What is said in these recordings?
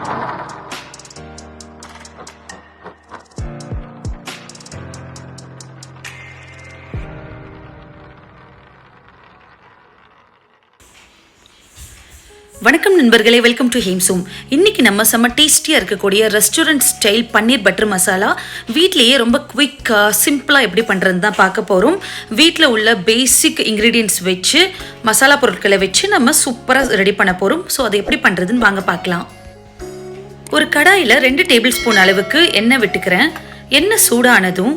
வணக்கம் நண்பர்களே, welcome to ஹேம்சூம். இன்னைக்கு நம்ம செம்ம டேஸ்டியாக இருக்கக்கூடிய ரெஸ்டாரண்ட் ஸ்டைல் பன்னீர் பட்டர் மசாலா வீட்லேயே ரொம்ப குவிக்காக சிம்பிளாக எப்படி பண்ணுறதுன்னு தான் பார்க்க போகிறோம். வீட்டில் உள்ள பேசிக் இன்க்ரீடியன்ட்ஸ் வச்சு மசாலா பொருட்களை வச்சு நம்ம சூப்பராக ரெடி பண்ண போகிறோம். ஸோ அதை எப்படி பண்ணுறதுன்னு வாங்க பார்க்கலாம். ஒரு கடாயில் 2 டேபிள் ஸ்பூன் அளவுக்கு எண்ணெய் விட்டுக்கிறேன். எண்ணெய் சூடானதும்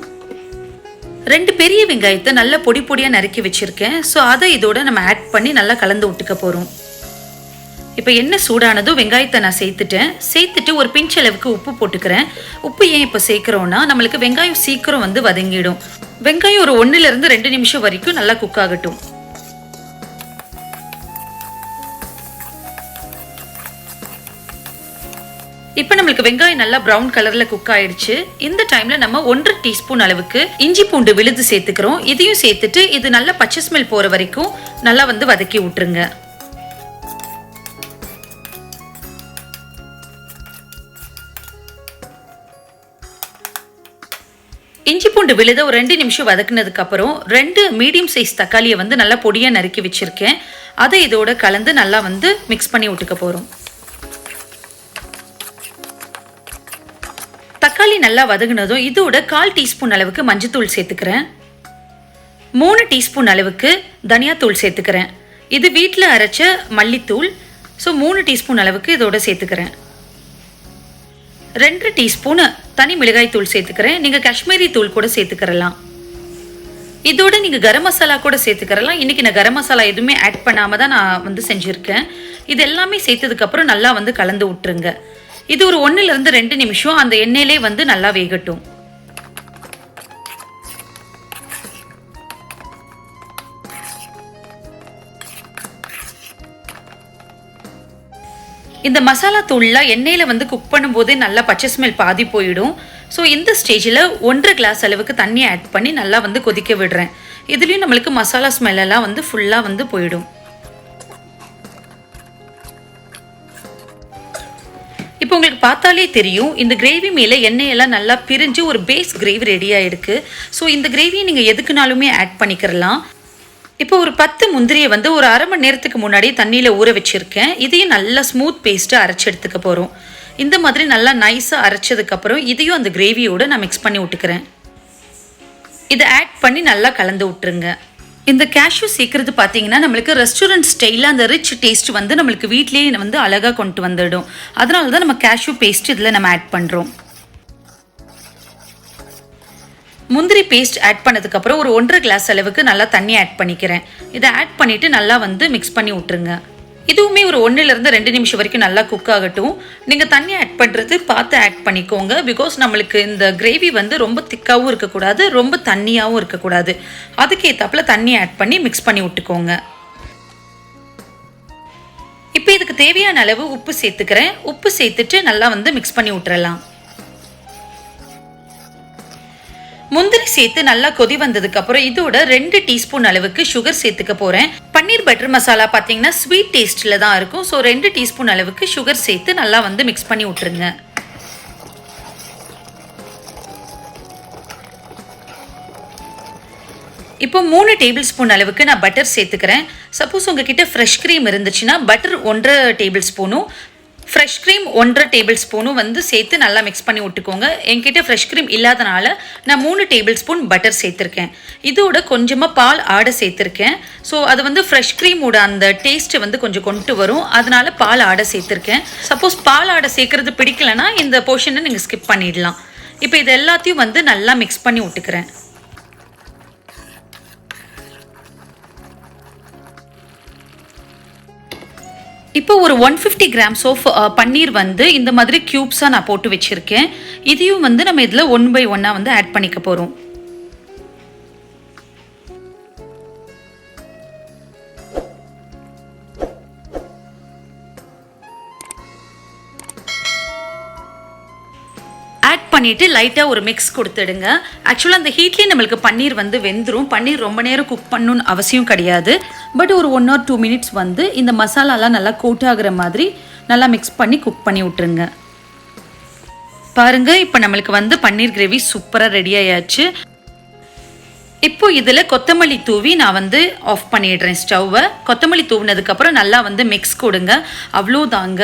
2 பெரிய வெங்காயத்தை நல்லா பொடி பொடியாக நறுக்கி வச்சுருக்கேன். ஸோ அதை இதோட நம்ம ஆட் பண்ணி நல்லா கலந்து விட்டுக்க போகிறோம். இப்போ எண்ணெய் சூடானதும் வெங்காயத்தை நான் சேர்த்துட்டு ஒரு பிஞ்ச் அளவுக்கு உப்பு போட்டுக்கிறேன். உப்பு ஏன் இப்போ சேர்க்குறோன்னா நம்மளுக்கு வெங்காயம் சீக்கிரம் வதங்கிடும். வெங்காயம் ஒரு 1 to 2 நிமிஷம் வரைக்கும் நல்லா குக் ஆகட்டும். இப்போ நம்மளுக்கு வெங்காயம் நல்லா ப்ரௌன் கலர்ல குக் ஆயிடுச்சு. இந்த டைம்ல நம்ம 1 டீஸ்பூன் அளவுக்கு இஞ்சி பூண்டு விழுது சேர்த்துக்கிறோம். இதையும் சேர்த்துட்டு இது நல்லா பச்சை ஸ்மெல் போற வரைக்கும் நல்லா வதக்கி விட்டுருங்க. இஞ்சி பூண்டு விழுத ஒரு 2 நிமிஷம் வதக்குனதுக்கு அப்புறம் 2 மீடியம் சைஸ் தக்காளியை நல்லா பொடியா நறுக்கி வச்சிருக்கேன். அதை இதோட கலந்து நல்லா மிக்ஸ் பண்ணி விட்டுக்க போறோம். தக்காளி நல்லா வதங்கினதும் இதோட 1/4 டீஸ்பூன் அளவுக்கு மஞ்சத்தூள் சேர்த்துக்கிறேன். 3 டீஸ்பூன் அளவுக்கு தனியாத்தூள் சேர்த்துக்கிறேன். இது வீட்டில் அரைச்ச மல்லித்தூள். ஸோ 3 டீஸ்பூன் அளவுக்கு இதோட சேர்த்துக்கிறேன். 2 டீஸ்பூன் தனி மிளகாய் தூள் சேர்த்துக்கிறேன். நீங்கள் காஷ்மீரி தூள் கூட சேர்த்துக்கிறலாம். இதோட நீங்கள் கரம் மசாலா கூட சேர்த்துக்கிறலாம். இன்றைக்கி நான் கரம் மசாலா எதுவுமே ஆட் பண்ணாமல் தான் நான் செஞ்சுருக்கேன். இது எல்லாமே சேர்த்ததுக்கப்புறம் நல்லா கலந்து விட்டுருங்க. இது ஒரு 1 to 2 நிமிஷம் அந்த எண்ணெயிலே நல்லா வேகட்டும். இந்த மசாலா தூள்லாம் எண்ணெயில் குக் பண்ணும்போதே நல்லா பச்சை ஸ்மெல் பாதி போயிடும். ஸோ இந்த ஸ்டேஜில் 1 கிளாஸ் அளவுக்கு தண்ணி ஆட் பண்ணி நல்லா கொதிக்க விடுறேன். இதுலேயும் நம்மளுக்கு மசாலா ஸ்மெல்லாம் ஃபுல்லாக போயிடும். இப்போ உங்களுக்கு பார்த்தாலே தெரியும் இந்த கிரேவி மேலே எண்ணெயெல்லாம் நல்லா பிரிஞ்சு ஒரு பேஸ் கிரேவி ரெடி ஆகிடுக்கு. ஸோ இந்த கிரேவியை நீங்கள் எதுக்குனாலுமே ஆட் பண்ணிக்கிறலாம். இப்போ ஒரு 10 முந்திரியை ஒரு 1/2 மணி நேரத்துக்கு முன்னாடி தண்ணியில் ஊற வச்சுருக்கேன். இதையும் நல்லா ஸ்மூத் பேஸ்ட்டாக அரைச்சி எடுத்துக்க போகிறோம். இந்த மாதிரி நல்லா நைஸாக அரைச்சதுக்கப்புறம் இதையும் அந்த கிரேவியோடு நான் மிக்ஸ் பண்ணி விட்டுக்கிறேன். இதை ஆட் பண்ணி நல்லா கலந்து விட்டுருங்க. இந்த கேஷ்யூ சேர்க்குறது பார்த்தீங்கன்னா நம்மளுக்கு ரெஸ்டாரண்ட் ஸ்டைலில் அந்த ரிச் டேஸ்ட் நம்மளுக்கு வீட்லேயே அழகாக கொண்டு வந்துடும். அதனால தான் நம்ம கேஷ்யூ பேஸ்ட் இதில் நம்ம ஆட் பண்ணுறோம். முந்திரி பேஸ்ட் ஆட் பண்ணதுக்கப்புறம் ஒரு 1/2 கிளாஸ் அளவுக்கு நல்லா தண்ணி ஆட் பண்ணிக்கிறேன். இதை ஆட் பண்ணிவிட்டு நல்லா மிக்ஸ் பண்ணி விட்டுருங்க. இதுவுமே ஒரு 1 to 2 நிமிஷம் வரைக்கும் நல்லா குக் ஆகட்டும். நீங்கள் தண்ணி ஆட் பண்ணுறது பார்த்து ஆட் பண்ணிக்கோங்க. பிகாஸ் நம்மளுக்கு இந்த கிரேவி ரொம்ப திக்காகவும் இருக்கக்கூடாது, ரொம்ப தண்ணியாகவும் இருக்கக்கூடாது. அதுக்கேற்றாப்புல தண்ணி ஆட் பண்ணி மிக்ஸ் பண்ணி விட்டுக்கோங்க. இப்போ இதுக்கு தேவையான அளவு உப்பு சேர்த்துக்கிறேன். உப்பு சேர்த்துட்டு நல்லா மிக்ஸ் பண்ணி விட்டுறலாம். முந்திரி சேர்த்து நல்லா கொதி வந்ததுக்கு அப்புறம் இதோட 2 டீஸ்பூன் அளவுக்கு சுகர் சேர்த்துக்க போறேன். பன்னீர் பட்டர் மசாலா பார்த்தீங்கன்னா ஸ்வீட் டேஸ்ட்ல தான் இருக்கும். ஸோ 2 டீஸ்பூன் அளவுக்கு சுகர் சேர்த்து நல்லா மிக்ஸ் பண்ணி விட்டுருங்க. இப்போ 3 டேபிள் ஸ்பூன் அளவுக்கு நான் பட்டர் சேர்த்துக்கிறேன். சப்போஸ் உங்ககிட்ட ஃப்ரெஷ் க்ரீம் இருந்துச்சுன்னா பட்டர் 1 டேபிள் ஸ்பூனும் ஃப்ரெஷ் க்ரீம் 1 டேபிள் ஸ்பூனும் சேர்த்து நல்லா மிக்ஸ் பண்ணி விட்டுக்கோங்க. என்கிட்ட ஃப்ரெஷ் க்ரீம் இல்லாதனால நான் 3 டேபிள் ஸ்பூன் பட்டர் சேர்த்துருக்கேன். இதோட கொஞ்சமாக பால் ஆடை சேர்த்துருக்கேன். ஸோ அது ஃப்ரெஷ் க்ரீமோட அந்த டேஸ்ட்டு கொஞ்சம் கொண்டு வரும். அதனால பால் ஆடை சேர்த்துருக்கேன். சப்போஸ் பால் ஆடை சேர்க்கறது பிடிக்கலன்னா இந்த போர்ஷனை நீங்கள் ஸ்கிப் பண்ணிடலாம். இப்போ இது எல்லாத்தையும் நல்லா மிக்ஸ் பண்ணி விட்டுக்கிறேன். இப்போ ஒரு 150 grams ஆஃப் பன்னீர் இந்த மாதிரி கியூப்ஸாக நான் போட்டு வச்சுருக்கேன். இதையும் நம்ம இதில் 1 by 1 ஆட் பண்ணிக்க போகிறோம். ஆட் பண்ணிவிட்டு லைட்டாக ஒரு மிக்ஸ் கொடுத்துடுங்க. ஆக்சுவலாக அந்த ஹீட்லேயே நம்மளுக்கு பன்னீர் வெந்துடும். பன்னீர் ரொம்ப நேரம் குக் பண்ணணும்னு அவசியம் கிடையாது. பட் ஒரு 1 or 2 minutes இந்த மசாலாலாம் நல்லா கோட் ஆகிற மாதிரி நல்லா மிக்ஸ் பண்ணி குக் பண்ணி விட்டுருங்க. பாருங்கள், இப்போ நம்மளுக்கு வந்து பன்னீர் கிரேவி சூப்பராக ரெடி ஆயாச்சு. இப்போ இதில் கொத்தமல்லி தூவி நான் வந்து ஆஃப் பண்ணிடுறேன் ஸ்டவ்வை. கொத்தமல்லி தூவினதுக்கப்புறம் நல்லா வந்து மிக்ஸ் கொடுங்க. அவ்வளோதாங்க,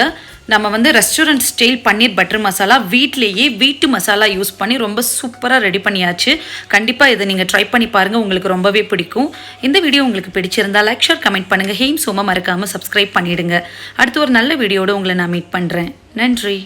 நம்ம வந்து ரெஸ்டாரண்ட் ஸ்டைல் பன்னீர் பட்டர் மசாலா வீட்டிலேயே வீட்டு மசாலா யூஸ் பண்ணி ரொம்ப சூப்பராக ரெடி பண்ணியாச்சு. கண்டிப்பாக இதை நீங்கள் ட்ரை பண்ணி பாருங்கள், உங்களுக்கு ரொம்பவே பிடிக்கும். இந்த வீடியோ உங்களுக்கு பிடிச்சிருந்தா லைக், ஷேர், கமெண்ட் பண்ணுங்கள். ஹேம் சோமா மறக்காமல் சப்ஸ்கிரைப் பண்ணிவிடுங்க. அடுத்து ஒரு நல்ல வீடியோடு உங்களை நான் மீட் பண்ணுறேன். நன்றி.